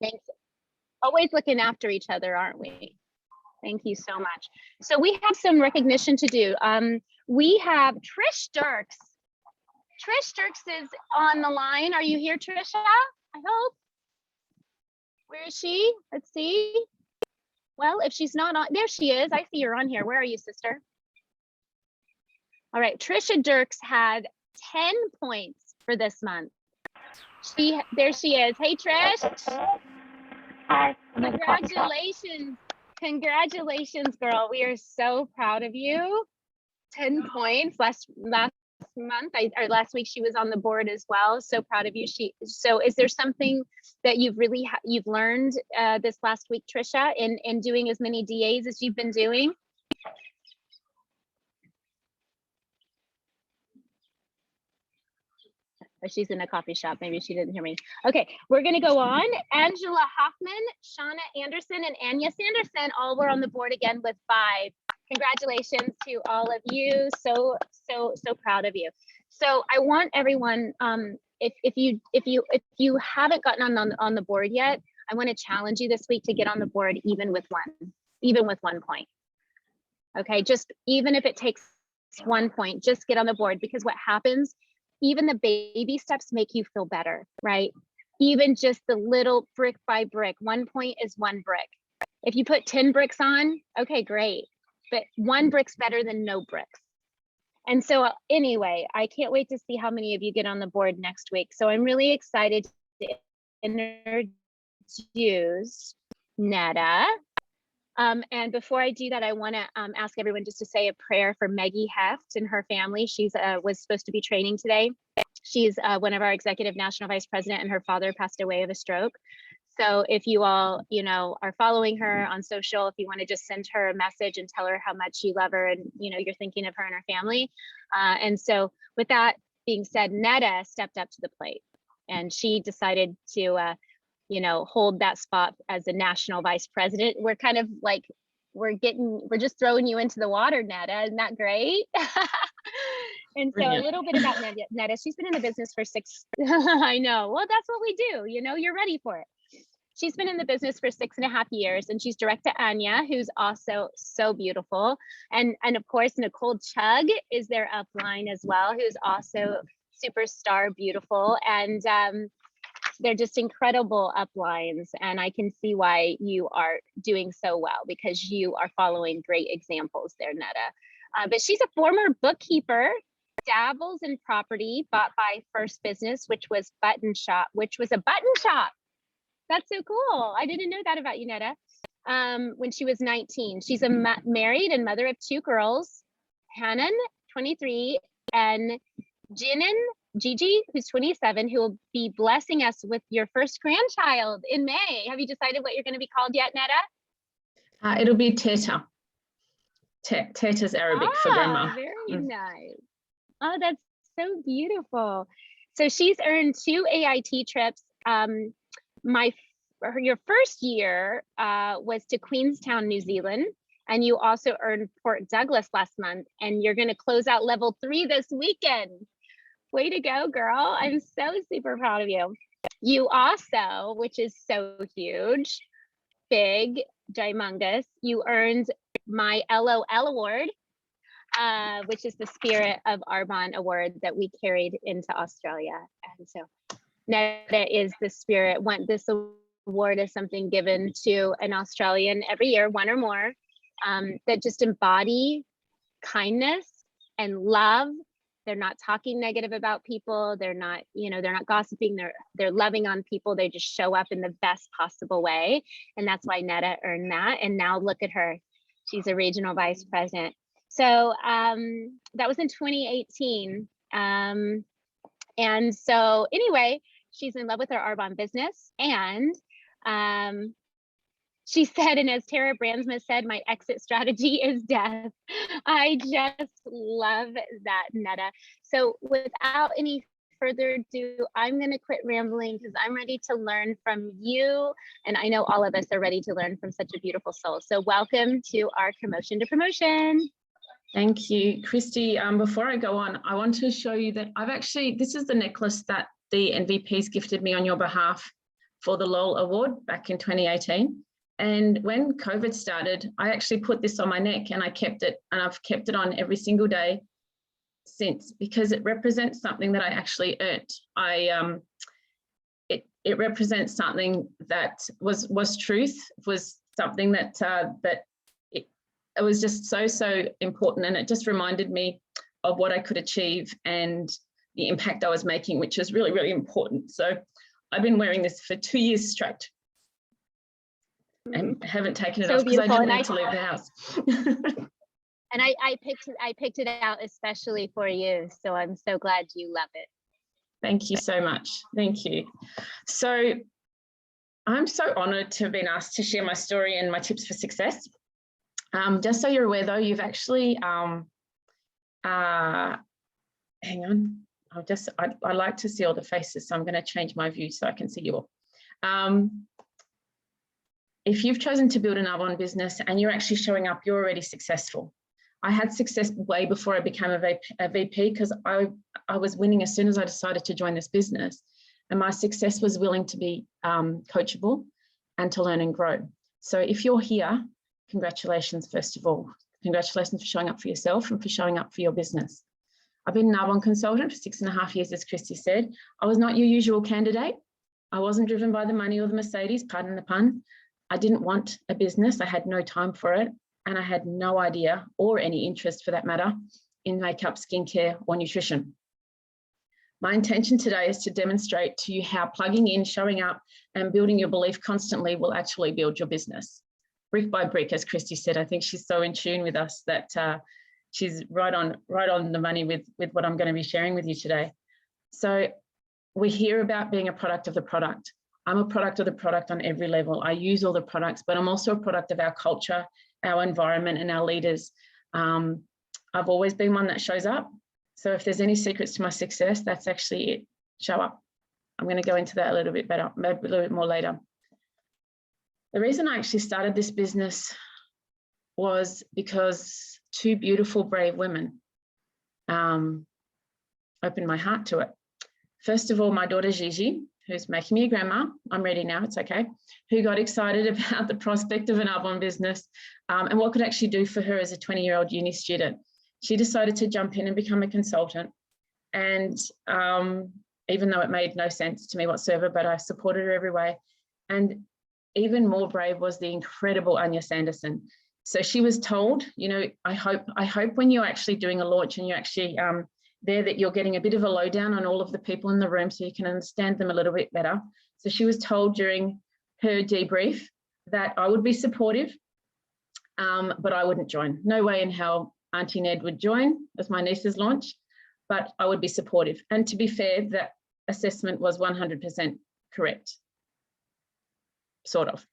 Thanks. Always looking after each other, aren't we? Thank you so much. So we have some recognition to do. We have Trish Dirks. Trish Dirks is on the line. Are you here, Trisha? I hope. Where is she? Let's see. Well, if she's not on, there she is. I see her on here. Where are you, sister? All right, Trisha Dirks had 10 points for this month. There she is. Hey, Trish. Hi. Congratulations. Congratulations, girl. We are so proud of you. 10 points last month, or last week she was on the board as well. So proud of you. So is there something that you've learned this last week, Trisha, in doing as many DAs as you've been doing? She's in a coffee shop. Maybe she didn't hear me. Okay, we're going to go on. Angela Hoffman, Shauna Anderson, and Anya Sanderson all were on the board again with 5. Congratulations to all of you. So proud of you. So I want everyone, if you haven't gotten on the board yet, I want to challenge you this week to get on the board even with 1 point. Okay, just even if it takes 1 point, just get on the board, because what happens, even the baby steps make you feel better, right? Even just the little brick by brick, 1 point is 1 brick. If you put 10 bricks on, okay, great. But 1 brick's better than no bricks. And so anyway, I can't wait to see how many of you get on the board next week. So I'm really excited to introduce Nedda. And before I do that, I want to ask everyone just to say a prayer for Maggie Heft and her family. She's was supposed to be training today. She's one of our executive national vice president, and her father passed away of a stroke. So if you all, are following her on social, if you want to just send her a message and tell her how much you love her and, you're thinking of her and her family. And so with that being said, Nedda stepped up to the plate, and she decided to hold that spot as a national vice president. We're kind of like, we're just throwing you into the water, Nedda. Isn't that great? And so a little bit about Nedda. She's been in the business for 6, I know. Well, that's what we do. You're ready for it. She's been in the business for 6.5 years, and she's direct to Anya, who's also so beautiful. And of course, Nicole Chug is their upline as well, who's also superstar beautiful. And they're just incredible uplines, and I can see why you are doing so well, because you are following great examples there, Nedda. But she's a former bookkeeper, dabbles in property, bought by First Business, which was a button shop. That's so cool. I didn't know that about you, Nedda. When she was 19, she's married and mother of 2 girls, Hannon, 23, and Gigi, who's 27, who will be blessing us with your first grandchild in May. Have you decided what you're going to be called yet, Nedda? It'll be Teta. Teta's Arabic for grandma. Very nice. Oh, that's so beautiful. So she's earned 2 AIT trips. Your first year was to Queenstown, New Zealand, and you also earned Port Douglas last month, and you're going to close out level 3 this weekend. Way to go, girl. I'm so super proud of you. You also, which is so huge, big, gymongous, you earned my LOL award, which is the Spirit of Arbonne award that we carried into Australia. And so Nedda is the spirit. This award is something given to an Australian every year, 1 or more, that just embody kindness and love. They're not talking negative about people. They're not, they're not gossiping. They're loving on people. They just show up in the best possible way. And that's why Nedda earned that. And now look at her. She's a regional vice president. So that was in 2018. And so anyway, she's in love with her Arbonne business. And she said, and as Tara Brandsma said, my exit strategy is death. I just love that, Nedda. So without any further ado, I'm going to quit rambling, because I'm ready to learn from you. And I know all of us are ready to learn from such a beautiful soul. So welcome to our Commotion to Promotion. Thank you, Christy. Before I go on, I want to show you that this is the necklace that the NVPs gifted me on your behalf for the LOL Award back in 2018. And when COVID started, I actually put this on my neck and I kept it, and I've kept it on every single day since, because it represents something that I actually earned. It represents something that was truth, was something that it was just so important, and it just reminded me of what I could achieve and the impact I was making, which is really, really important. So I've been wearing this for 2 years straight and haven't taken it off because I didn't need to leave the house. And I picked it out especially for you. So I'm so glad you love it. Thank you so much. Thank you. So I'm so honored to have been asked to share my story and my tips for success. Just so you're aware though, you've actually, hang on. I like to see all the faces, so I'm going to change my view so I can see you all. If you've chosen to build an Arbonne business and you're actually showing up, you're already successful. I had success way before I became a VP because I was winning as soon as I decided to join this business. And my success was willing to be coachable and to learn and grow. So if you're here, congratulations, first of all. Congratulations for showing up for yourself and for showing up for your business. I've been an Arbonne consultant for 6.5 years, as Christy said. I was not your usual candidate. I wasn't driven by the money or the Mercedes, pardon the pun. I didn't want a business. I had no time for it. And I had no idea, or any interest for that matter, in makeup, skincare, or nutrition. My intention today is to demonstrate to you how plugging in, showing up, and building your belief constantly will actually build your business. Brick by brick, as Christy said. I think she's so in tune with us that she's right on the money with what I'm going to be sharing with you today. So we hear about being a product of the product. I'm a product of the product on every level. I use all the products, but I'm also a product of our culture, our environment, and our leaders. I've always been one that shows up. So if there's any secrets to my success, that's actually it. Show up. I'm going to go into that a little bit better, maybe a little bit more later. The reason I actually started this business was because two beautiful, brave women opened my heart to it. First of all, my daughter Gigi, who's making me a grandma, I'm ready now, it's okay, who got excited about the prospect of an Arbonne business and what could actually do for her as a 20-year-old uni student. She decided to jump in and become a consultant. And even though it made no sense to me whatsoever, but I supported her every way. And even more brave was the incredible Anya Sanderson. So she was told, you know, I hope when you're actually doing a launch and you're actually there that you're getting a bit of a lowdown on all of the people in the room so you can understand them a little bit better. So she was told during her debrief that I would be supportive, but I wouldn't join. No way in hell Auntie Ned would join as my niece's launch, but I would be supportive. And to be fair, that assessment was 100% correct, sort of.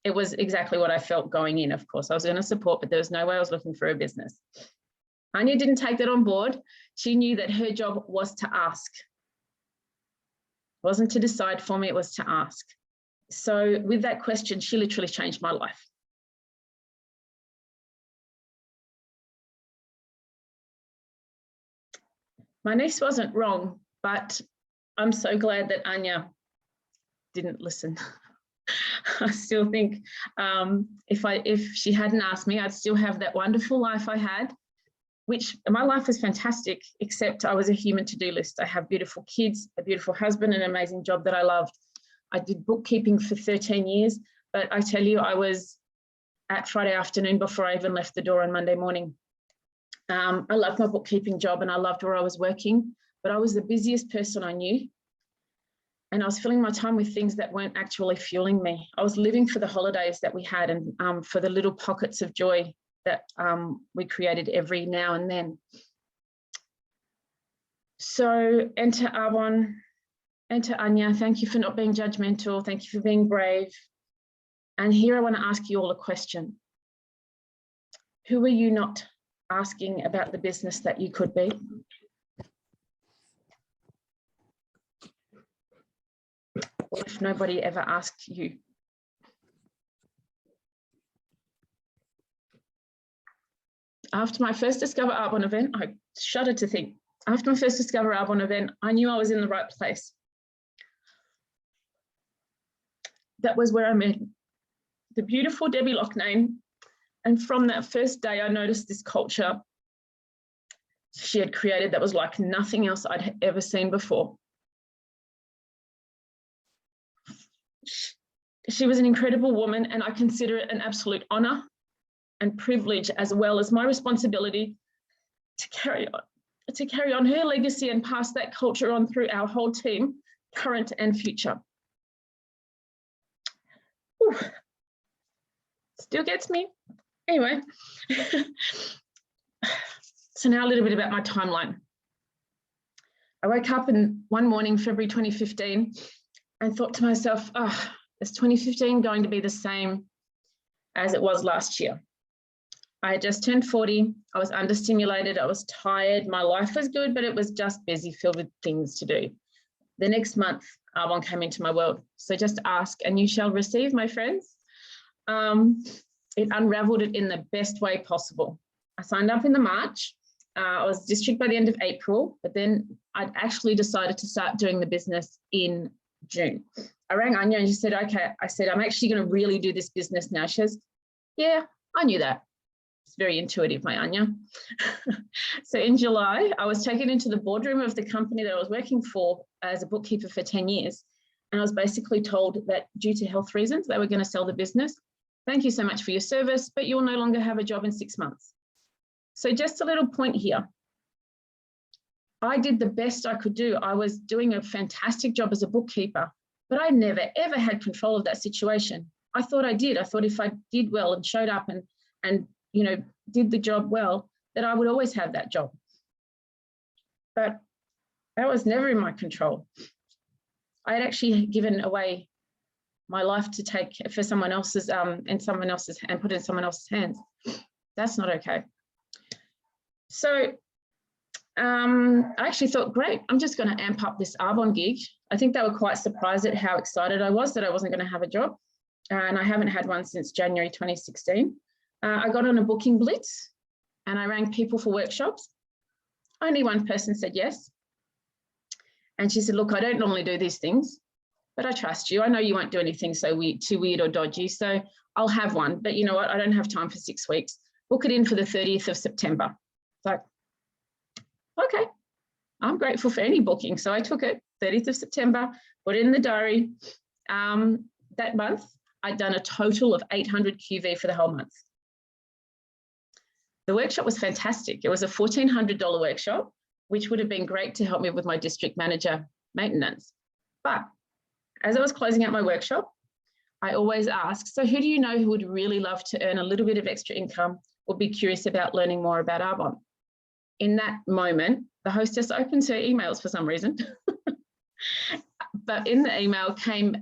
It was exactly what I felt going in, of course. I was going to support, but there was no way I was looking for a business. Anya didn't take that on board. She knew that her job was to ask. It wasn't to decide for me, it was to ask. So with that question, she literally changed my life. My niece wasn't wrong, but I'm so glad that Anya didn't listen. I still think if she hadn't asked me, I'd still have that wonderful life I had, which my life was fantastic, except I was a human to-do list. I have beautiful kids, a beautiful husband, an amazing job that I loved. I did bookkeeping for 13 years, but I tell you, I was at Friday afternoon before I even left the door on Monday morning. I loved my bookkeeping job and I loved where I was working, but I was the busiest person I knew. And I was filling my time with things that weren't actually fueling me. I was living for the holidays that we had and for the little pockets of joy that we created every now and then. So enter Arbonne, enter Anya. Thank you for not being judgmental. Thank you for being brave. And here I want to ask you all a question. Who are you not asking about the business that you could be? What if nobody ever asked you? After my first Discover Arbonne event, I shudder to think, after my first Discover Arbonne event, I knew I was in the right place. that was where I met the beautiful Debbie Loughnane. And from that first day, I noticed this culture she had created that was like nothing else I'd ever seen before. She was an incredible woman, and I consider it an absolute honor and privilege, as well as my responsibility, to carry on her legacy and pass that culture on through our whole team, current and future. Whew. Still gets me. Anyway, so now a little bit about my timeline. I woke up one morning, February 2015, and thought to myself, oh, is 2015 going to be the same as it was last year? I had just turned 40. I was understimulated. I was tired. My life was good, but it was just busy, filled with things to do. The next month, Arbonne came into my world. So just ask and you shall receive, my friends. It unraveled it in the best way possible. I signed up in the March. I was district by the end of April, but then I'd actually decided to start doing the business in June. I rang Anya and she said, okay, I said, I'm actually going to really do this business now. She says, yeah, I knew that. It's very intuitive, my Anya. So in July, I was taken into the boardroom of the company that I was working for as a bookkeeper for 10 years. And I was basically told that due to health reasons, they were going to sell the business. Thank you so much for your service, but you'll no longer have a job in 6 months. So just a little point here. I did the best I could do. I was doing a fantastic job as a bookkeeper, but I never, ever had control of that situation. I thought I did. I thought if I did well and showed up and you know, did the job well, that I would always have that job. But that was never in my control. I had actually given away my life to take for someone else's and put it in someone else's hands. That's not okay. So I actually thought, great, I'm just going to amp up this Arbonne gig. I think they were quite surprised at how excited I was that I wasn't going to have a job. And I haven't had one since January 2016. I got on a booking blitz and I rang people for workshops. Only one person said yes. And she said, look, I don't normally do these things, but I trust you. I know you won't do anything too weird or dodgy, so I'll have one. But you know what? I don't have time for 6 weeks. Book it in for the 30th of September. It's like, okay, I'm grateful for any booking. So I took it, 30th of September, put it in the diary. That month, I'd done a total of 800 QV for the whole month. The workshop was fantastic. It was a $1,400 workshop, which would have been great to help me with my district manager maintenance. But as I was closing out my workshop, I always ask, so who do you know who would really love to earn a little bit of extra income or be curious about learning more about Arbonne? In that moment, the hostess opens her emails for some reason. But in the email came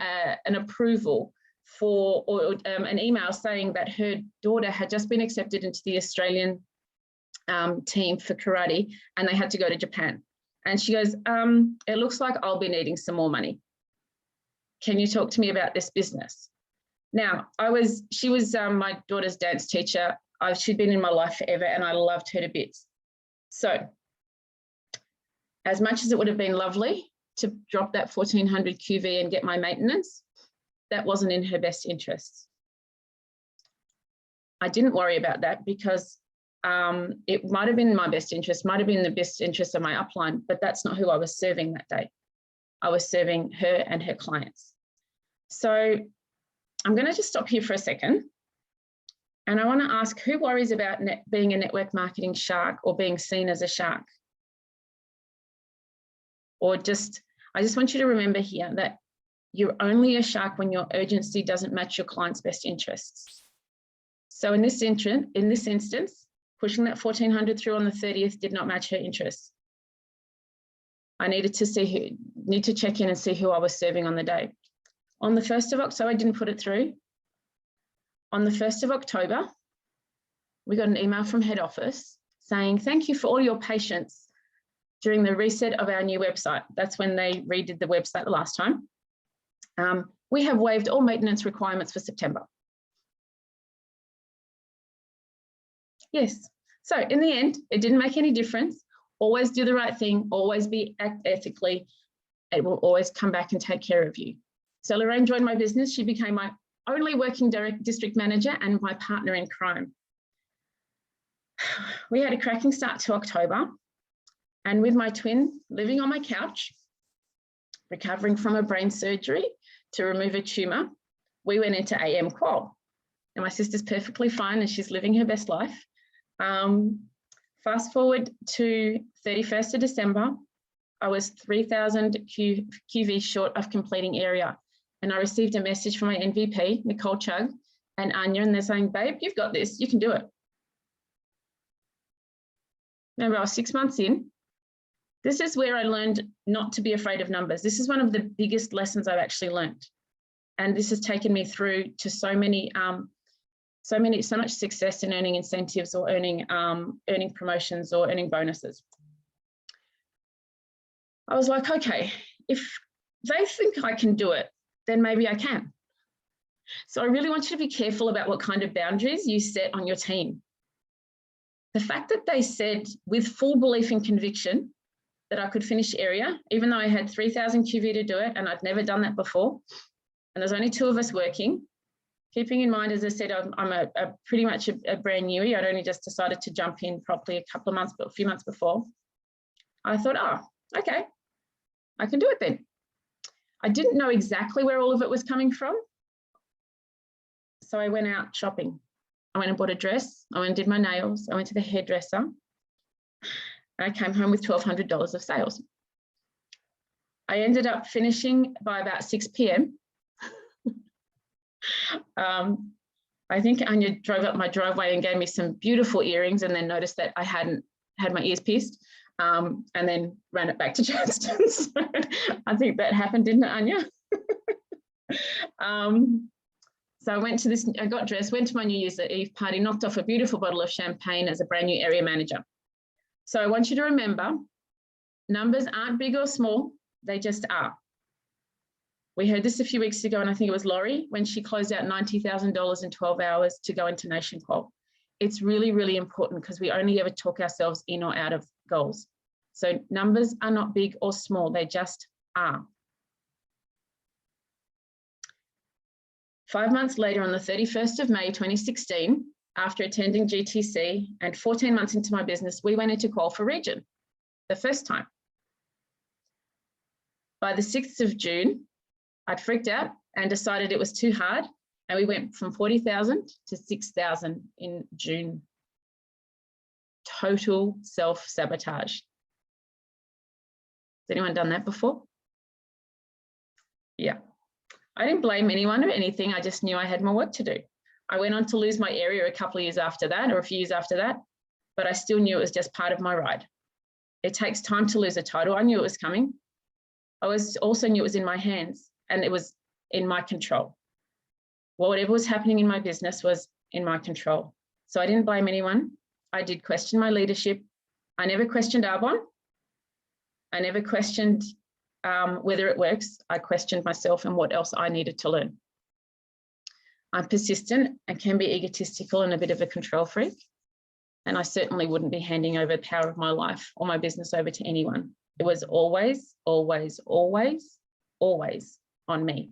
an approval for an email saying that her daughter had just been accepted into the Australian team for karate and they had to go to Japan. And she goes, it looks like I'll be needing some more money. Can you talk to me about this business? Now, she was my daughter's dance teacher. She'd been in my life forever and I loved her to bits. So as much as it would have been lovely to drop that 1,400 QV and get my maintenance, that wasn't in her best interests. I didn't worry about that because it might have been in my best interest, might have been the best interest of my upline, but that's not who I was serving that day. I was serving her and her clients. So I'm going to just stop here for a second. And I want to ask, who worries about being a network marketing shark or being seen as a shark? Or I just want you to remember here that you're only a shark when your urgency doesn't match your client's best interests. So in this instance, pushing that 1,400 through on the 30th did not match her interests. I needed to check in and see who I was serving on the day. On the 1st of October, I didn't put it through. On the 1st of October, we got an email from head office saying, thank you for all your patience during the reset of our new website. That's when they redid the website the last time. We have waived all maintenance requirements for September. Yes. So in the end, it didn't make any difference. Always do the right thing. Always act ethically. It will always come back and take care of you. So Lorraine joined my business. She became my only working district manager and my partner in crime. We had a cracking start to October, and with my twin living on my couch, recovering from a brain surgery to remove a tumour, we went into AM qual. And my sister's perfectly fine and she's living her best life. Fast forward to 31st of December, I was 3,000 QV short of completing area. And I received a message from my NVP, Nicole Chugg, and Anya, and they're saying, babe, you've got this, you can do it. Remember, I was 6 months in. This is where I learned not to be afraid of numbers. This is one of the biggest lessons I've actually learned. And this has taken me through to so much success in earning incentives or earning promotions or earning bonuses. I was like, okay, if they think I can do it, then maybe I can. So I really want you to be careful about what kind of boundaries you set on your team. The fact that they said with full belief and conviction that I could finish area, even though I had 3,000 QV to do it and I'd never done that before, and there's only 2 of us working, keeping in mind, as I said, I'm pretty much a brand newie. I'd only just decided to jump in properly a few months before. I thought, oh, okay, I can do it then. I didn't know exactly where all of it was coming from. So I went out shopping. I went and bought a dress. I went and did my nails. I went to the hairdresser. And I came home with $1,200 of sales. I ended up finishing by about 6 p.m. I think Anya drove up my driveway and gave me some beautiful earrings and then noticed that I hadn't had my ears pierced, and then ran it back to Johnston. So I think that happened, didn't it, Anya? So I went to this, I got dressed, went to my New Year's Eve party, knocked off a beautiful bottle of champagne as a brand new area manager. So I want you to remember, numbers aren't big or small, they just are. We heard this a few weeks ago, and I think it was Laurie, when she closed out $90,000 in 12 hours to go into Nation Qual. It's really, really important because we only ever talk ourselves in or out of goals. So numbers are not big or small, they just are. 5 months later, on the 31st of May, 2016, after attending GTC and 14 months into my business, we went into qual for region, the first time. By the 6th of June, I'd freaked out and decided it was too hard. And we went from 40,000 to 6,000 in June. Total self-sabotage. Has anyone done that before? Yeah. I didn't blame anyone or anything. I just knew I had more work to do. I went on to lose my area a couple of years after that, or a few years after that, but I still knew it was just part of my ride. It takes time to lose a title. I knew it was coming. I also knew it was in my hands and it was in my control. Well, whatever was happening in my business was in my control. So I didn't blame anyone. I did question my leadership. I never questioned Arbonne. I never questioned whether it works. I questioned myself and what else I needed to learn. I'm persistent and can be egotistical and a bit of a control freak. And I certainly wouldn't be handing over the power of my life or my business over to anyone. It was always, always, always, always on me.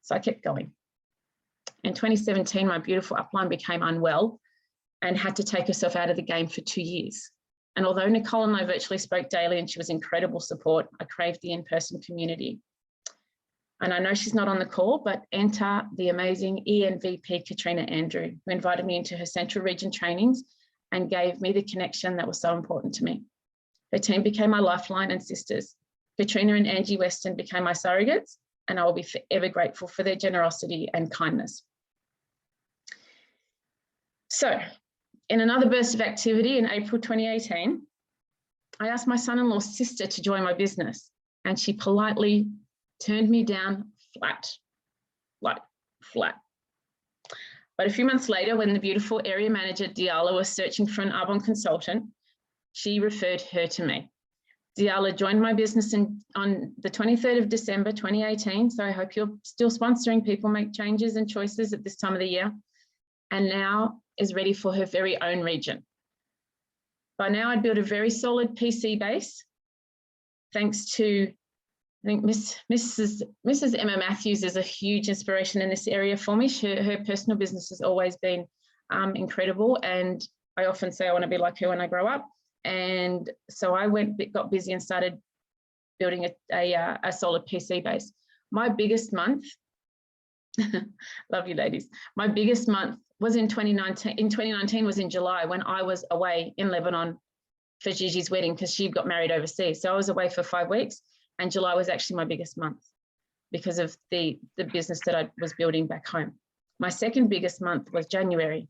So I kept going. In 2017, my beautiful upline became unwell and had to take herself out of the game for 2 years. And although Nicole and I virtually spoke daily and she was incredible support, I craved the in-person community. And I know she's not on the call, but enter the amazing ENVP Katrina Andrew, who invited me into her Central Region trainings and gave me the connection that was so important to me. Her team became my lifeline and sisters. Katrina and Angie Weston became my surrogates, and I will be forever grateful for their generosity and kindness. So, in another burst of activity in April 2018, I asked my son-in-law's sister to join my business, and she politely turned me down flat. But a few months later, when the beautiful area manager, Daou, was searching for an Arbonne consultant, she referred her to me. Daou joined my business on the 23rd of December, 2018. So I hope you're still sponsoring people make changes and choices at this time of the year, and now is ready for her very own region. By now, I'd built a very solid PC base, thanks to I think Mrs. Emma Matthews is a huge inspiration in this area for me. Her personal business has always been incredible, and I often say I want to be like her when I grow up. And so I got busy and started building a solar PC base. My biggest month, love you ladies, my biggest month was in 2019. In 2019 was in July, when I was away in Lebanon for Gigi's wedding, because she got married overseas. So I was away for 5 weeks, and July was actually my biggest month because of the business that I was building back home. My second biggest month was January.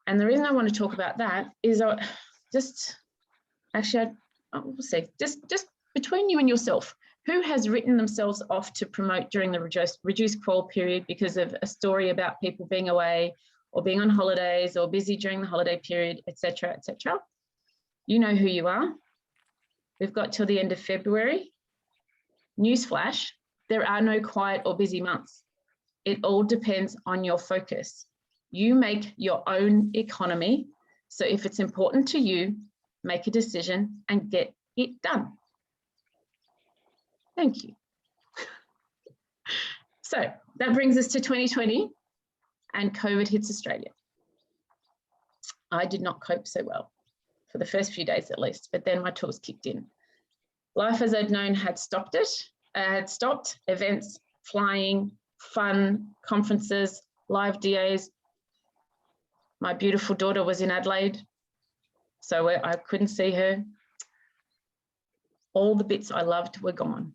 And the reason I want to talk about that is we'll see, just between you and yourself, who has written themselves off to promote during the reduced qual period because of a story about people being away or being on holidays or busy during the holiday period, etc., etc. You know who you are. We've got till the end of February. Newsflash, there are no quiet or busy months. It all depends on your focus. You make your own economy. So if it's important to you, make a decision and get it done. Thank you. So that brings us to 2020, and COVID hits Australia. I did not cope so well for the first few days at least, but then my tools kicked in. Life as I'd known had stopped. Events, flying, fun, conferences, live DAs. My beautiful daughter was in Adelaide, so I couldn't see her. All the bits I loved were gone.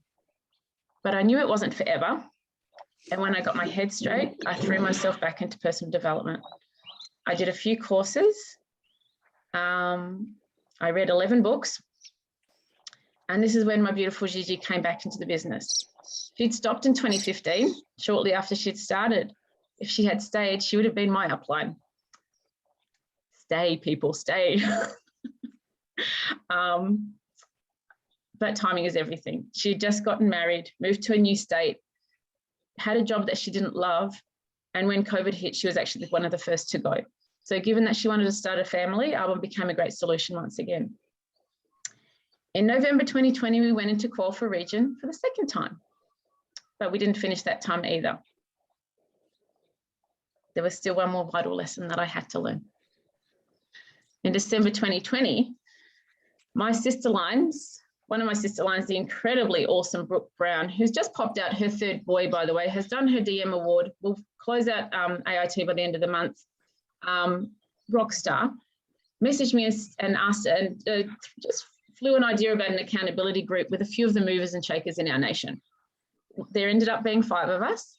But I knew it wasn't forever. And when I got my head straight, I threw myself back into personal development. I did a few courses. I read 11 books. And this is when my beautiful Gigi came back into the business. She'd stopped in 2015, shortly after she'd started. If she had stayed, she would have been my upline. Stay, people, stay. But timing is everything. She'd just gotten married, moved to a new state, had a job that she didn't love. And when COVID hit, she was actually one of the first to go. So given that she wanted to start a family, Arbonne became a great solution once again. In November 2020, we went into qual for region for the second time, but we didn't finish that time either. There was still one more vital lesson that I had to learn. In December 2020, my sister lines, one of my sister lines, the incredibly awesome Brooke Brown, who's just popped out her third boy, by the way, has done her DM award. We'll close out AIT by the end of the month. Rockstar, messaged me and asked, and just flew an idea about an accountability group with a few of the movers and shakers in our nation. There ended up being 5 of us,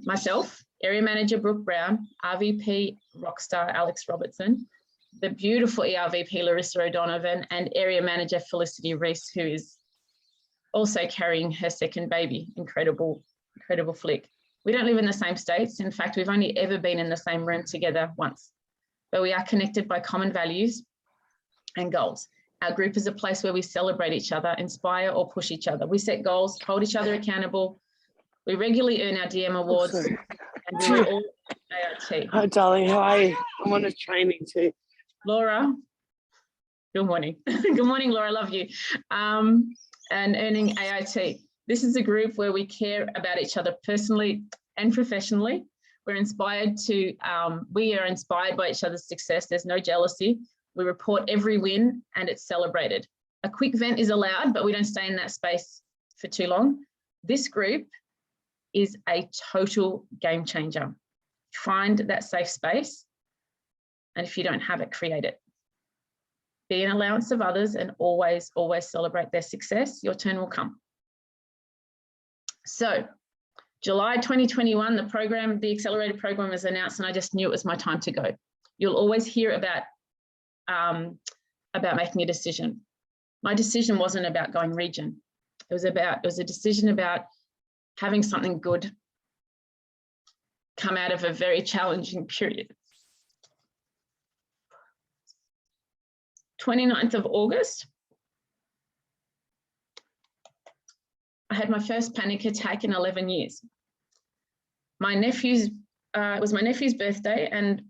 myself, Area Manager Brooke Brown, RVP Rockstar Alex Robertson, the beautiful ERVP Larissa O'Donovan, and Area Manager Felicity Reese, who is also carrying her second baby. Incredible, incredible flick. We don't live in the same states. In fact, we've only ever been in the same room together once, but we are connected by common values and goals. Our group is a place where we celebrate each other, inspire or push each other. We set goals, hold each other accountable. We regularly earn our DM awards. And we're all AIT. Hi, darling. How are you? I'm on a training too. Laura, good morning. Good morning, Laura. I love you. And earning AIT. This is a group where we care about each other personally and professionally. We are inspired by each other's success. There's no jealousy. We report every win and it's celebrated. A quick vent is allowed, but we don't stay in that space for too long. This group is a total game changer. Find that safe space, and if you don't have it, create it. Be an allowance of others and always, always celebrate their success. Your turn will come. So July 2021, the accelerated program was announced, and I just knew it was my time to go. You'll always hear about making a decision. My decision wasn't about going region. It was a decision about having something good come out of a very challenging period. 29th of August, I had my first panic attack in 11 years. It was my nephew's birthday, and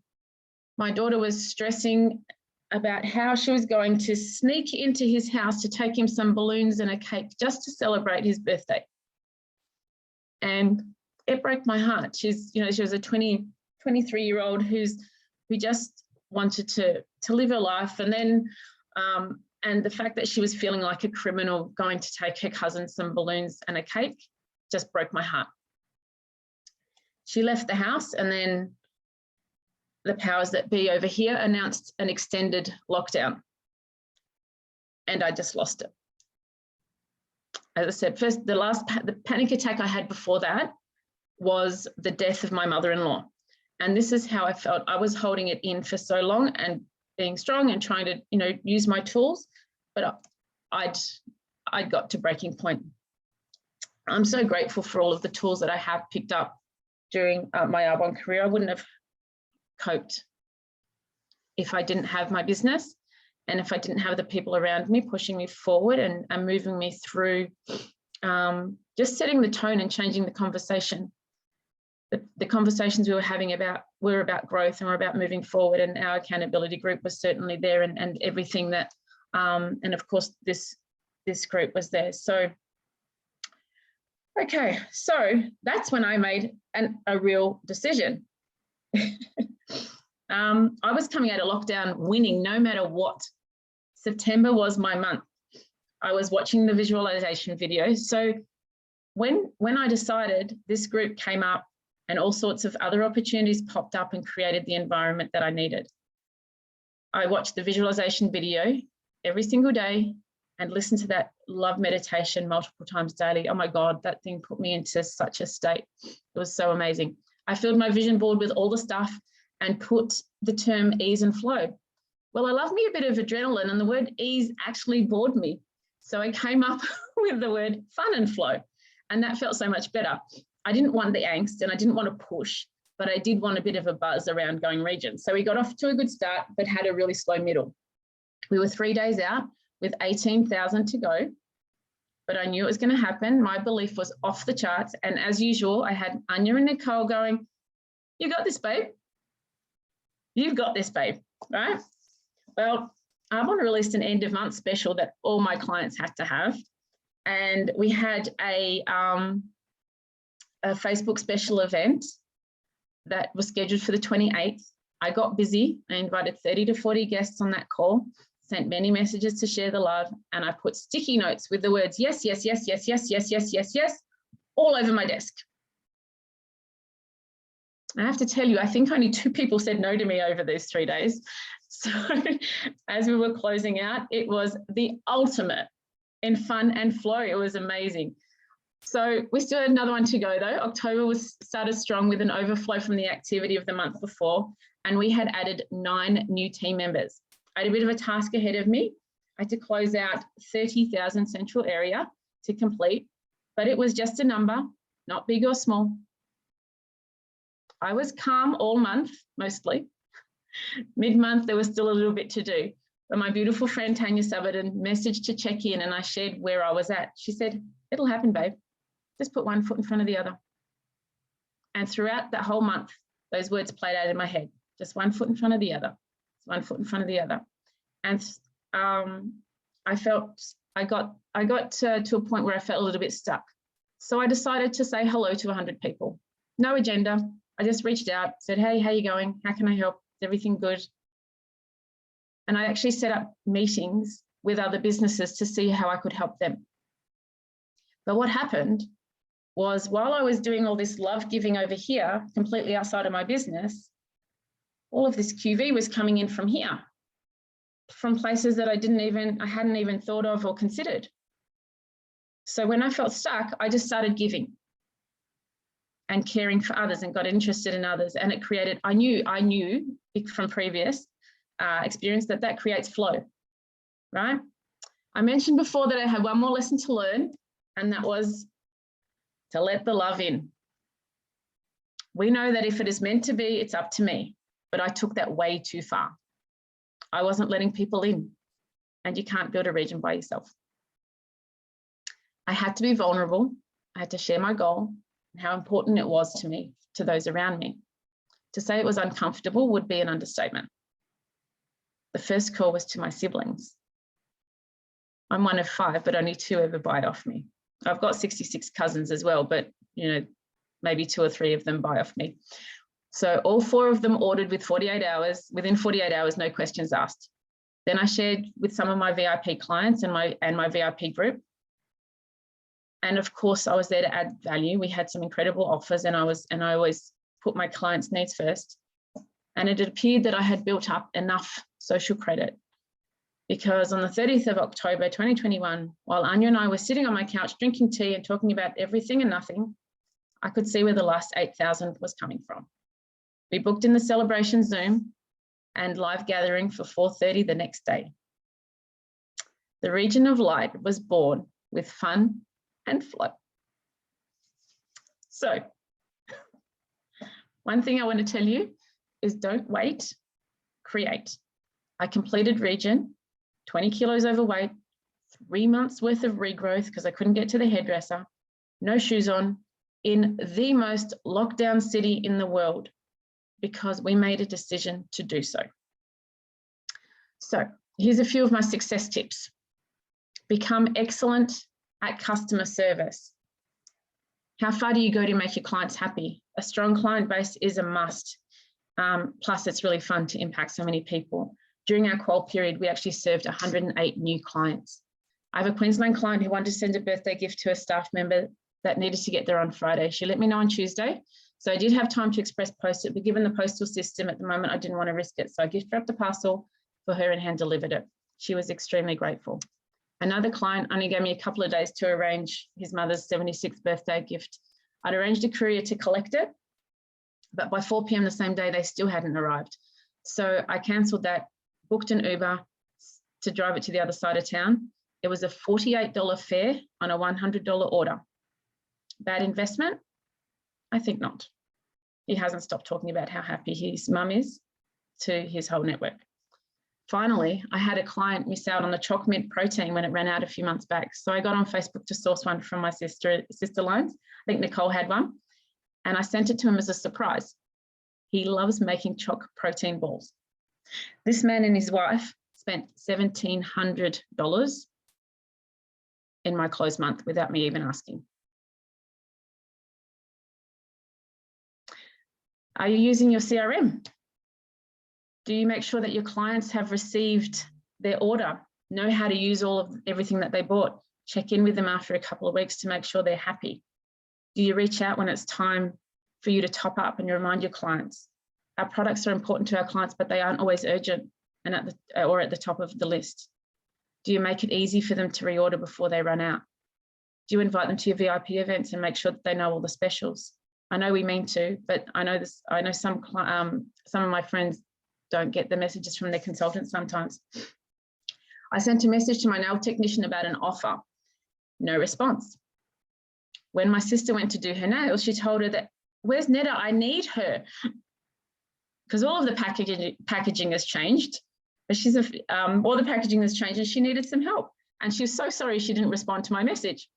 my daughter was stressing about how she was going to sneak into his house to take him some balloons and a cake just to celebrate his birthday. And it broke my heart. She's, you know, she was a 23-year-old who just wanted to live her life. And then, and the fact that she was feeling like a criminal going to take her cousin some balloons and a cake just broke my heart. She left the house, and then the powers that be over here announced an extended lockdown. And I just lost it. As I said, first, the panic attack I had before that was the death of my mother-in-law. And this is how I felt. I was holding it in for so long and being strong and trying to, you know, use my tools, but I'd got to breaking point. I'm so grateful for all of the tools that I have picked up during my Arbonne career. I wouldn't have coped if I didn't have my business, and if I didn't have the people around me pushing me forward and moving me through, just setting the tone and changing the conversation. The conversations we were having were about growth and were about moving forward, and our accountability group was certainly there, and everything that, and of course this group was there. So, okay, so that's when I made a real decision. I was coming out of lockdown winning no matter what. September was my month. I was watching the visualization videos. So when I decided, this group came up and all sorts of other opportunities popped up and created the environment that I needed. I watched the visualization video every single day and listened to that love meditation multiple times daily. Oh my God, that thing put me into such a state. It was so amazing. I filled my vision board with all the stuff and put the term ease and flow. Well, I love me a bit of adrenaline, and the word ease actually bored me. So I came up with the word fun and flow, and that felt so much better. I didn't want the angst and I didn't want to push, but I did want a bit of a buzz around going regions. So we got off to a good start, but had a really slow middle. We were 3 days out with 18,000 to go, but I knew it was going to happen. My belief was off the charts. And as usual, I had Anya and Nicole going, "You got this, babe. You've got this, babe," right? Well, Arbonne released an end of month special that all my clients had to have. And we had a Facebook special event that was scheduled for the 28th. I got busy. I invited 30 to 40 guests on that call, sent many messages to share the love, and I put sticky notes with the words yes, yes, yes, yes, yes, yes, yes, yes, yes, all over my desk. I have to tell you, I think only 2 people said no to me over those 3 days. So as we were closing out, it was the ultimate in fun and flow. It was amazing. So we still had another one to go though. October started strong with an overflow from the activity of the month before, and we had added 9 new team members. I had a bit of a task ahead of me. I had to close out 30,000 central area to complete, but it was just a number, not big or small. I was calm all month, mostly. Mid-month, there was still a little bit to do. But my beautiful friend, Tanya Sabadin, messaged to check in, and I shared where I was at. She said, "It'll happen, babe. Just put one foot in front of the other." And throughout that whole month, those words played out in my head. Just one foot in front of the other. One foot in front of the other. And I got to a point where I felt a little bit stuck. So I decided to say hello to 100 people. No agenda. I just reached out, said, "Hey, how you going? How can I help? Is everything good?" And I actually set up meetings with other businesses to see how I could help them. But what happened was, while I was doing all this love giving over here, completely outside of my business, all of this QV was coming in from here, from places that I hadn't even thought of or considered. So when I felt stuck, I just started giving and caring for others and got interested in others. And it created, I knew from previous experience that creates flow, right? I mentioned before that I had one more lesson to learn, and that was to let the love in. We know that if it is meant to be, it's up to me, but I took that way too far. I wasn't letting people in, and you can't build a region by yourself. I had to be vulnerable. I had to share my goal and how important it was to me, to those around me. To say it was uncomfortable would be an understatement. The first call was to my siblings. I'm one of 5, but only 2 ever buy off me. I've got 66 cousins as well, but maybe 2 or 3 of them buy off me. So all 4 of them ordered within 48 hours, no questions asked. Then I shared with some of my VIP clients and my VIP group. And of course, I was there to add value. We had some incredible offers, and I always put my clients' needs first. And it appeared that I had built up enough social credit, because on the 30th of October, 2021, while Anya and I were sitting on my couch drinking tea and talking about everything and nothing, I could see where the last 8,000 was coming from. We booked in the celebration Zoom and live gathering for 4:30 the next day. The region of light was born with fun and flow. So, one thing I want to tell you is don't wait, create. I completed region, 20 kilos overweight, 3 months worth of regrowth because I couldn't get to the hairdresser, no shoes on, in the most lockdown city in the world, because we made a decision to do so. So here's a few of my success tips. Become excellent at customer service. How far do you go to make your clients happy? A strong client base is a must. Plus, it's really fun to impact so many people. During our qual period, we actually served 108 new clients. I have a Queensland client who wanted to send a birthday gift to a staff member that needed to get there on Friday. She let me know on Tuesday. So I did have time to express post it, but given the postal system at the moment, I didn't want to risk it. So I gift wrapped the parcel for her and hand delivered it. She was extremely grateful. Another client only gave me a couple of days to arrange his mother's 76th birthday gift. I'd arranged a courier to collect it, but by 4 p.m. the same day, they still hadn't arrived. So I cancelled that, booked an Uber to drive it to the other side of town. It was a $48 fare on a $100 order. Bad investment? I think not. He hasn't stopped talking about how happy his mum is to his whole network. Finally, I had a client miss out on the choc mint protein when it ran out a few months back. So I got on Facebook to source one from my sister lines. I think Nicole had one, and I sent it to him as a surprise. He loves making choc protein balls. This man and his wife spent $1,700 in my close month without me even asking. Are you using your CRM? Do you make sure that your clients have received their order, know how to use everything that they bought? Check in with them after a couple of weeks to make sure they're happy. Do you reach out when it's time for you to top up and you remind your clients? Our products are important to our clients, but they aren't always urgent and or at the top of the list. Do you make it easy for them to reorder before they run out? Do you invite them to your VIP events and make sure that they know all the specials? I know we mean to, but I know some of my friends don't get the messages from their consultants sometimes. I sent a message to my nail technician about an offer. No response. When my sister went to do her nails, she told her that, where's Nedda? I need her. Because all of the packaging has changed. But all the packaging has changed and she needed some help. And she was so sorry she didn't respond to my message.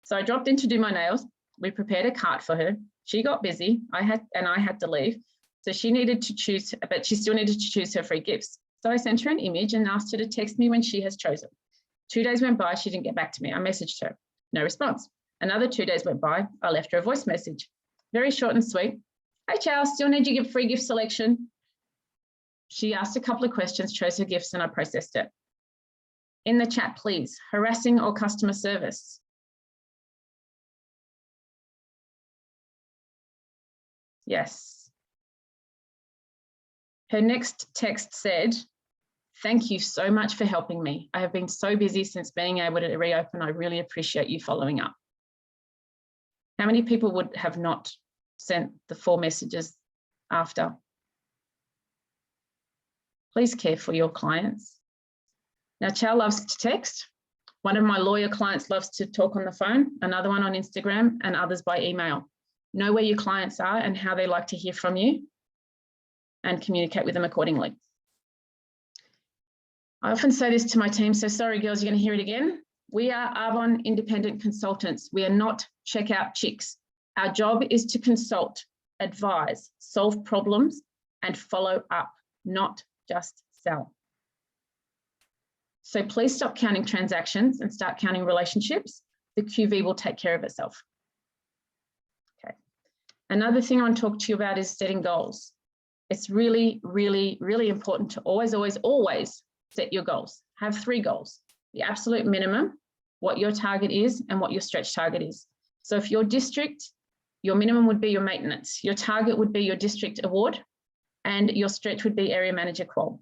So I dropped in to do my nails. We prepared a cart for her. She got busy. I had to leave. So she needed to choose, but she still needed to choose her free gifts. So I sent her an image and asked her to text me when she has chosen. 2 days went by, she didn't get back to me. I messaged her, no response. Another 2 days went by, I left her a voice message. Very short and sweet. Hey, Charles, still need your free gift selection. She asked a couple of questions, chose her gifts, and I processed it. In the chat, please, harassing or customer service? Yes. Her next text said, thank you so much for helping me. I have been so busy since being able to reopen. I really appreciate you following up. How many people would have not sent the 4 messages after? Please care for your clients. Now, Chow loves to text. One of my lawyer clients loves to talk on the phone, another one on Instagram, and others by email. Know where your clients are and how they like to hear from you, and communicate with them accordingly. I often say this to my team, so sorry girls, you're going to hear it again. We are Arbonne independent consultants. We are not checkout chicks. Our job is to consult, advise, solve problems, and follow up, not just sell. So please stop counting transactions and start counting relationships. The QV will take care of itself. Okay. Another thing I want to talk to you about is setting goals. It's really, really, really important to always set your goals. Have 3 goals: the absolute minimum, what your target is, and what your stretch target is. So if your district, your minimum would be your maintenance, your target would be your district award, and your stretch would be area manager qual.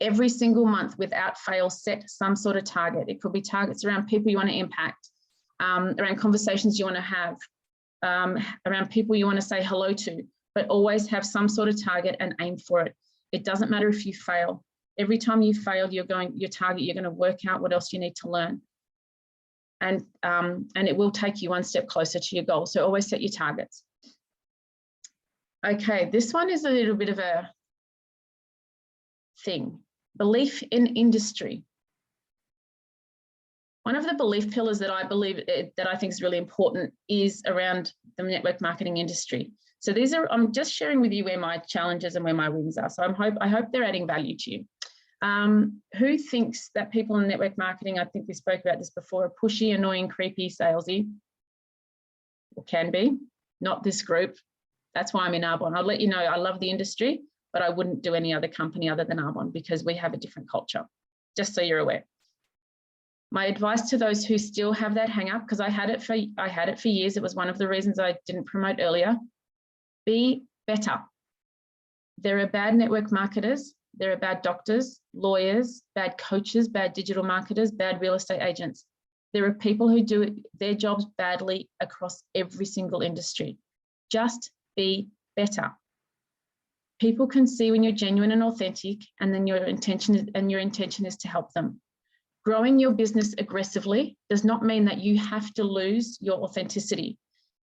Every single month, without fail, set some sort of target. It could be targets around people you want to impact, around conversations you want to have, around people you want to say hello to, but always have some sort of target and aim for it. It doesn't matter if you fail. Every time you fail, your target, you're going to work out what else you need to learn. And it will take you one step closer to your goal. So always set your targets. Okay, this one is a little bit of a thing. Belief in industry. One of the belief pillars that I think is really important is around the network marketing industry. So I'm just sharing with you where my challenges and where my wins are. So I hope they're adding value to you. Who thinks that people in network marketing, I think we spoke about this before, are pushy, annoying, creepy, salesy? Or can be. Not this group. That's why I'm in Arbonne. I'll let you know I love the industry, but I wouldn't do any other company other than Arbonne because we have a different culture, just so you're aware. My advice to those who still have that hang up, because I had it for years. It was one of the reasons I didn't promote earlier. Be better. There are bad network marketers. There are bad doctors, lawyers, bad coaches, bad digital marketers, bad real estate agents. There are people who do their jobs badly across every single industry. Just be better. People can see when you're genuine and authentic, and then your intention is to help them. Growing your business aggressively does not mean that you have to lose your authenticity.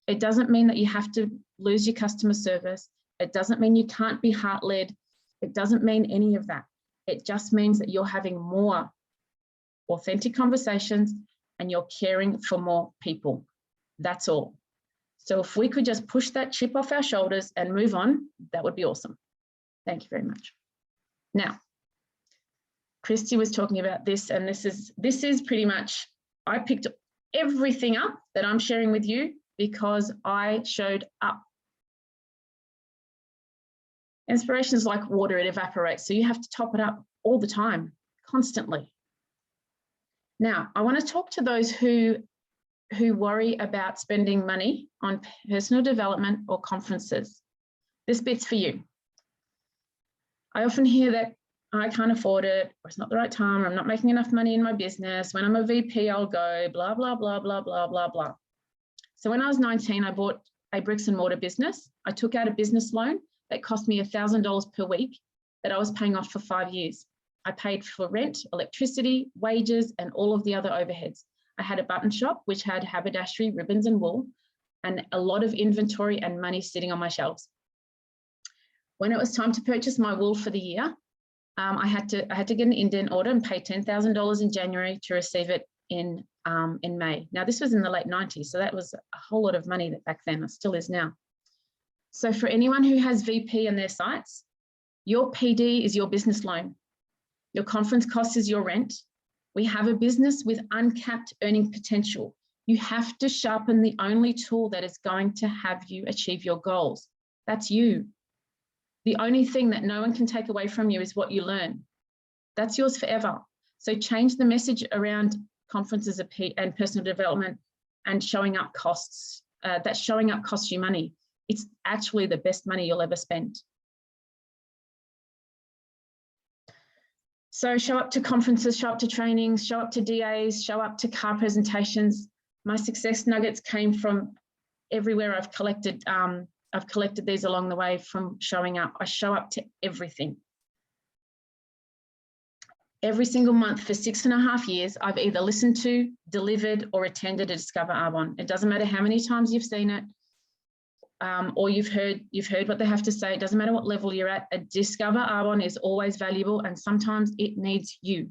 It doesn't mean that you have to lose your customer service. It doesn't mean you can't be heart-led. It doesn't mean any of that. It just means that you're having more authentic conversations and you're caring for more people. That's all. So if we could just push that chip off our shoulders and move on, that would be awesome. Thank you very much. Now, Christy was talking about this, and this is pretty much, I picked everything up that I'm sharing with you because I showed up. Inspiration is like water, it evaporates. So you have to top it up all the time, constantly. Now, I want to talk to those who worry about spending money on personal development or conferences. This bit's for you. I often hear that I can't afford it, or it's not the right time, or I'm not making enough money in my business. When I'm a VP, I'll go, blah, blah, blah, blah, blah, blah, blah. So when I was 19, I bought a bricks and mortar business. I took out a business loan that cost me $1,000 per week that I was paying off for 5 years. I paid for rent, electricity, wages, and all of the other overheads. I had a button shop, which had haberdashery, ribbons, and wool, and a lot of inventory and money sitting on my shelves. When it was time to purchase my wool for the year, I had to get an indent order and pay $10,000 in January to receive it in May. Now, this was in the late 90s, so that was a whole lot of money back then. It still is now. So for anyone who has VP in their sites, your PD is your business loan. Your conference cost is your rent. We have a business with uncapped earning potential. You have to sharpen the only tool that is going to have you achieve your goals. That's you. The only thing that no one can take away from you is what you learn. That's yours forever. So change the message around conferences and personal development and showing up costs. That showing up costs you money. It's actually the best money you'll ever spend. So show up to conferences, show up to trainings, show up to DAs, show up to car presentations. My success nuggets came from everywhere I've collected these along the way from showing up. I show up to everything. Every single month for 6.5 years, I've either listened to, delivered, or attended a Discover Arbonne. It doesn't matter how many times you've seen it, or you've heard what they have to say. It doesn't matter what level you're at. A Discover Arbonne is always valuable, and sometimes it needs you.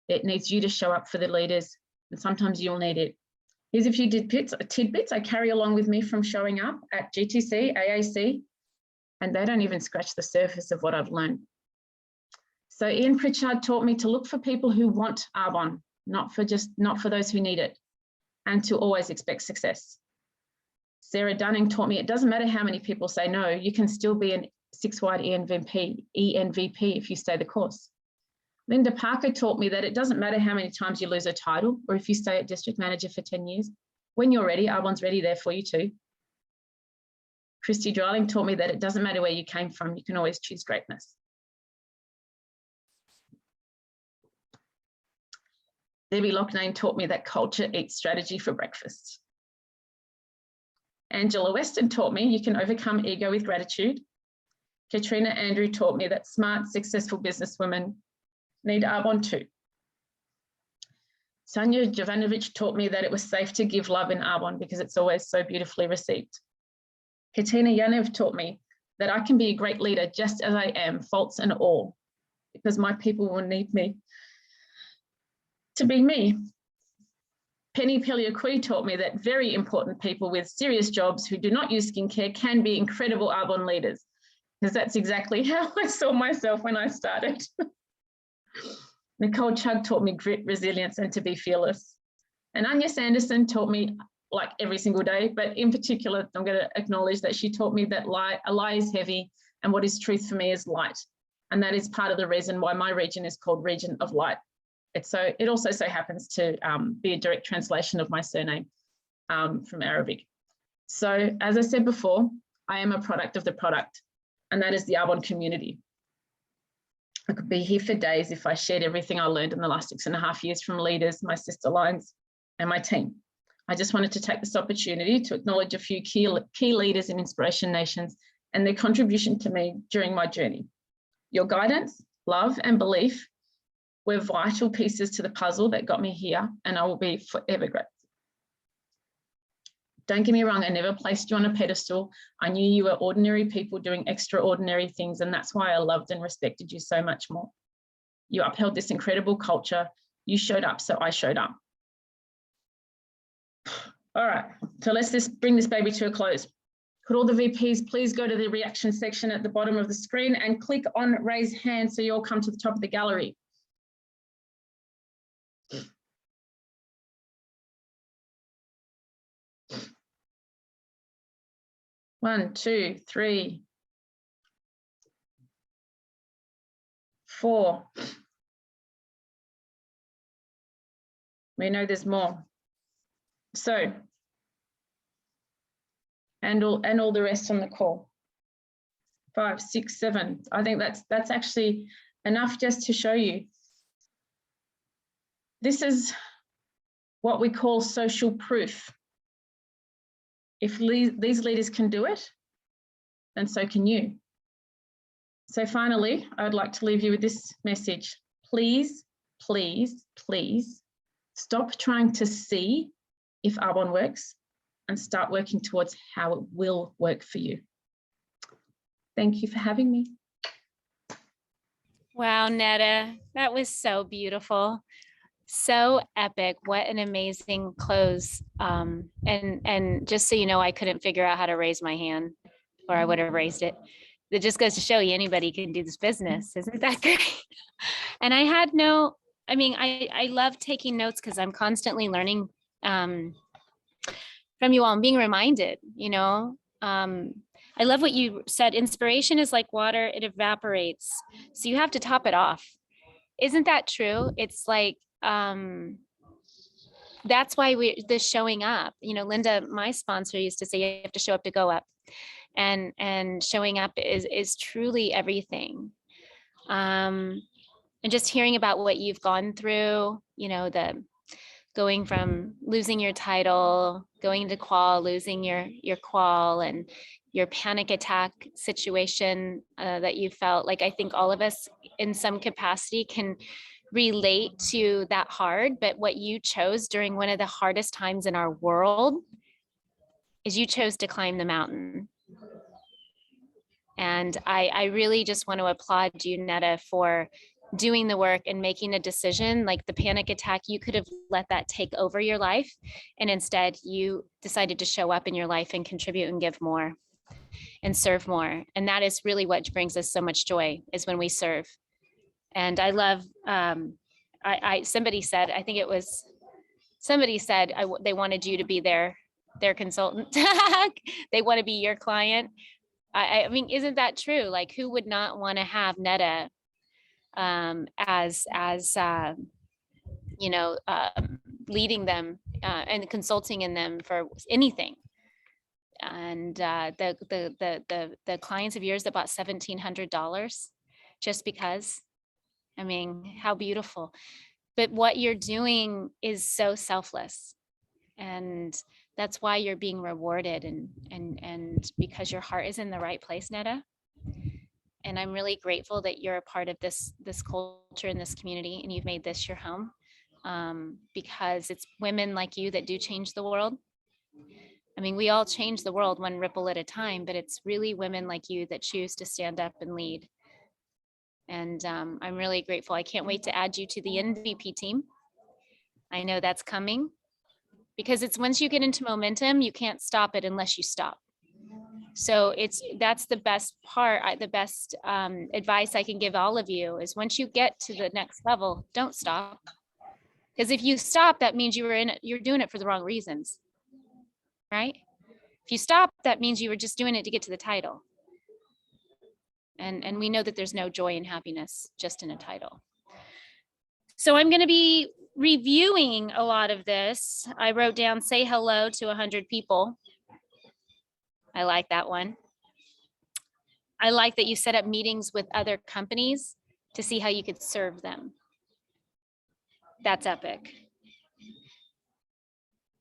It needs you to show up for the leaders, and sometimes you'll need it. Here's a few tidbits I carry along with me from showing up at GTC, AAC, and they don't even scratch the surface of what I've learned. So Ian Pritchard taught me to look for people who want Arbonne, not for those who need it, and to always expect success. Sarah Dunning taught me it doesn't matter how many people say no, you can still be an 6-wide ENVP if you stay the course. Linda Parker taught me that it doesn't matter how many times you lose a title or if you stay at district manager for 10 years. When you're ready, Arbonne's ready there for you too. Christy Dryling taught me that it doesn't matter where you came from, you can always choose greatness. Debbie Loughnane taught me that culture eats strategy for breakfast. Angela Weston taught me you can overcome ego with gratitude. Katrina Andrew taught me that smart, successful businesswomen need Arbonne too. Sonia Jovanovic taught me that it was safe to give love in Arbonne because it's always so beautifully received. Katina Yanev taught me that I can be a great leader just as I am, faults and all, because my people will need me to be me. Penny Peliakui taught me that very important people with serious jobs who do not use skincare can be incredible Arbonne leaders, because that's exactly how I saw myself when I started. Nicole Chugg taught me grit, resilience, and to be fearless. And Anya Sanderson taught me, like every single day, but in particular, I'm going to acknowledge that she taught me that a lie is heavy and what is truth for me is light. And that is part of the reason why my region is called Region of Light. It also so happens to be a direct translation of my surname from Arabic. So as I said before, I am a product of the product, and that is the Arbonne community. I could be here for days if I shared everything I learned in the last 6.5 years from leaders, my sister lines, and my team. I just wanted to take this opportunity to acknowledge a few key leaders in Inspiration Nations and their contribution to me during my journey. Your guidance, love, and belief were vital pieces to the puzzle that got me here, and I will be forever grateful. Don't get me wrong, I never placed you on a pedestal. I knew you were ordinary people doing extraordinary things, and that's why I loved and respected you so much more. You upheld this incredible culture. You showed up, so I showed up. All right, so let's just bring this baby to a close. Could all the VPs please go to the reaction section at the bottom of the screen and click on raise hand so you all come to the top of the gallery. One, two, three, 4. We know there's more. So, and all the rest on the call. 5, 6, 7. I think that's actually enough just to show you. This is what we call social proof. If these leaders can do it, then so can you. So finally, I would like to leave you with this message. Please, please, please stop trying to see if Arbonne works and start working towards how it will work for you. Thank you for having me. Wow, Nedda, that was so beautiful. So epic. What an amazing close. And just so you know, I couldn't figure out how to raise my hand, or I would have raised it. It just goes to show you anybody can do this business. Isn't that great? And I had I love taking notes because I'm constantly learning from you all and being reminded, I love what you said. Inspiration is like water, it evaporates. So you have to top it off. Isn't that true? It's like, that's why the showing up, Linda, my sponsor, used to say you have to show up to go up, and showing up is truly everything. And just hearing about what you've gone through, the going from losing your title, going to qual, losing your qual, and your panic attack situation that you felt. Like, I think all of us in some capacity can relate to that hard, but what you chose during one of the hardest times in our world is you chose to climb the mountain. And I really just want to applaud you, Nedda, for doing the work and making a decision. Like the panic attack, you could have let that take over your life, and instead you decided to show up in your life and contribute and give more and serve more. And that is really what brings us so much joy, is when we serve. And I love, somebody said, I think it was, somebody said they wanted you to be their consultant. They want to be your client. I mean, isn't that true? Like, who would not want to have Nedda as you know, leading them and consulting in them for anything? And the clients of yours that bought $1,700 just because, I mean, how beautiful. But what you're doing is so selfless, and that's why you're being rewarded, and because your heart is in the right place, Nedda. And I'm really grateful that you're a part of this culture and this community, and you've made this your home, because it's women like you that do change the world. I mean, we all change the world one ripple at a time, but it's really women like you that choose to stand up and lead. And I'm really grateful. I can't wait to add you to the MVP team. I know that's coming, because it's once you get into momentum, you can't stop it unless you stop. So that's the best part. The best advice I can give all of you is, once you get to the next level, don't stop. Because if you stop, that means you're doing it for the wrong reasons, right? If you stop, that means you were just doing it to get to the title. And we know that there's no joy and happiness just in a title. So I'm going to be reviewing a lot of this. I wrote down, say hello to 100 people. I like that one. I like that you set up meetings with other companies to see how you could serve them. That's epic.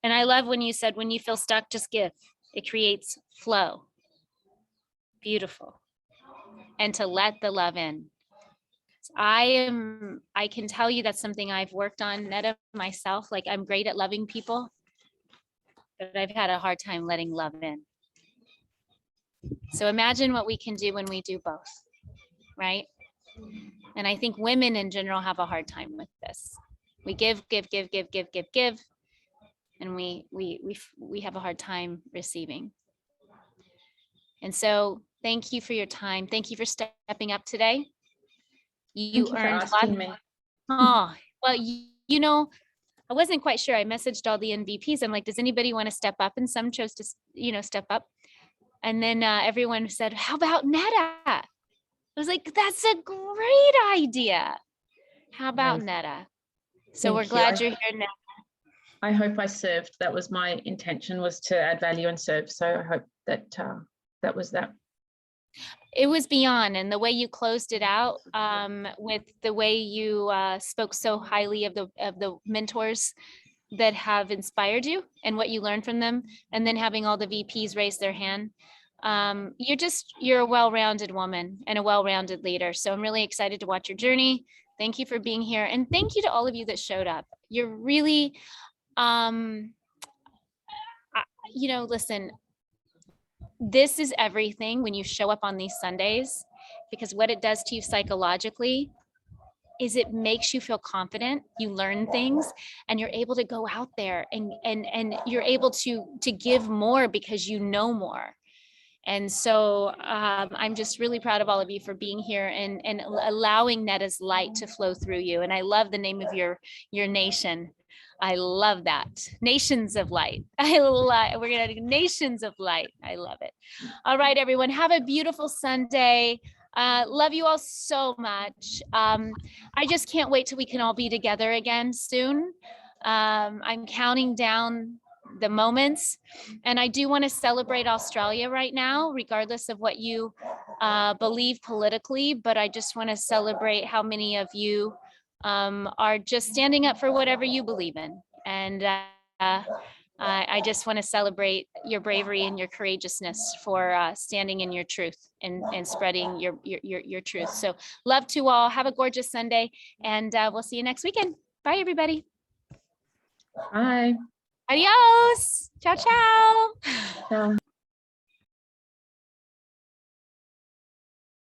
And I love when you said, when you feel stuck, just give. It creates flow. Beautiful. And to let the love in. I can tell you that's something I've worked on, Nedda, myself. Like, I'm great at loving people, but I've had a hard time letting love in. So imagine what we can do when we do both, right? And I think women in general have a hard time with this. We give, and we have a hard time receiving. And so thank you for your time. Thank you for stepping up today. You earned lots. Oh, well, you know, I wasn't quite sure. I messaged all the NVPs. I'm like, does anybody want to step up? And some chose to, step up. And then everyone said, how about Nedda? I was like, that's a great idea. How about Nedda? So we're glad you're here now. I hope I served. That was my intention, was to add value and serve. So I hope that that was that. It was beyond, and the way you closed it out, with the way you spoke so highly of the mentors that have inspired you and what you learned from them, and then having all the VPs raise their hand. You're a well-rounded woman and a well-rounded leader. So I'm really excited to watch your journey. Thank you for being here, and thank you to all of you that showed up. You're really, listen. This is everything when you show up on these Sundays, because what it does to you psychologically is it makes you feel confident. You learn things, and you're able to go out there and you're able to give more because you know more. And so I'm just really proud of all of you for being here and allowing Nedda's light to flow through you. And I love the name of your nation. I love that. Nations of Light. We're gonna do Nations of Light. I love it. All right, everyone, have a beautiful Sunday. Love you all so much. I just can't wait till we can all be together again soon. I'm counting down the moments, and I do want to celebrate Australia right now, regardless of what you believe politically, but I just want to celebrate how many of you are just standing up for whatever you believe in. And I just want to celebrate your bravery and your courageousness for standing in your truth and spreading your truth. So love to all. Have a gorgeous Sunday, and we'll see you next weekend. Bye, everybody. Bye. Adios. Ciao, ciao. Ciao.